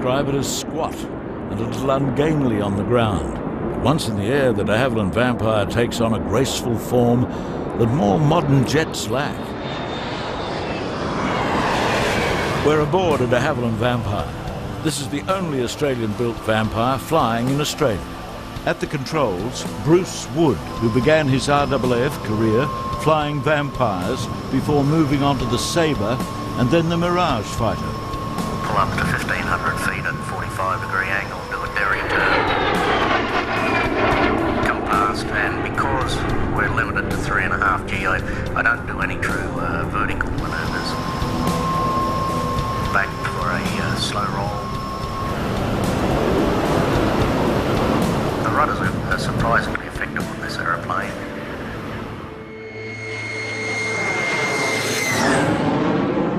describe it as squat and a little ungainly on the ground. Once in the air, the de Havilland Vampire takes on a graceful form that more modern jets lack. We're aboard a de Havilland Vampire. This is the only Australian-built Vampire flying in Australia. At the controls, Bruce Wood, who began his RAAF career flying Vampires before moving on to the Sabre and then the Mirage fighter. Pull up to 1,500 feet at 45-degree angle, do a derrick turn. Come past, and because we're limited to 3.5 G, I don't do any true vertical manoeuvres. Back for a slow roll. The rudders are surprisingly effective on this aeroplane.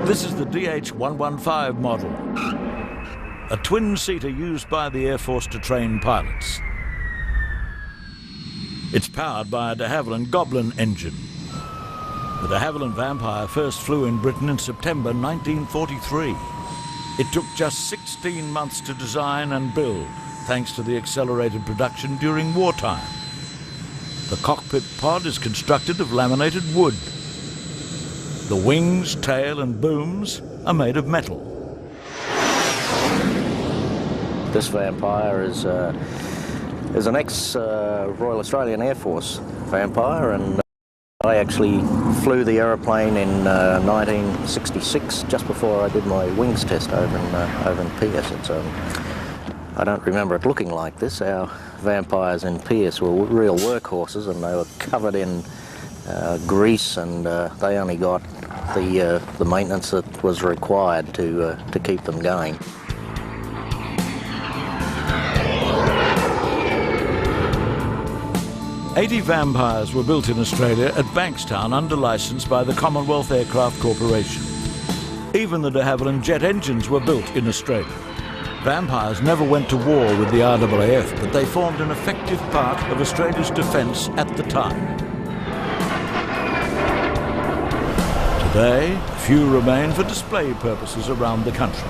This is the DH115 model, a twin-seater used by the Air Force to train pilots. It's powered by a de Havilland Goblin engine. The de Havilland Vampire first flew in Britain in September 1943. It took just 16 months to design and build, thanks to the accelerated production during wartime. The cockpit pod is constructed of laminated wood. The wings, tail and booms are made of metal. This Vampire is an ex-Royal Australian Air Force Vampire, and I actually flew the aeroplane in 1966, just before I did my wings test over in Pierce. I don't remember it looking like this. Our Vampires in Pierce were real workhorses, and they were covered in grease, and they only got the maintenance that was required to keep them going. "80 Vampires were built in Australia at Bankstown under licence by the Commonwealth Aircraft Corporation. Even the de Havilland jet engines were built in Australia. Vampires never went to war with the RAAF, but they formed an effective part of Australia's defence at the time. Today, few remain for display purposes around the country.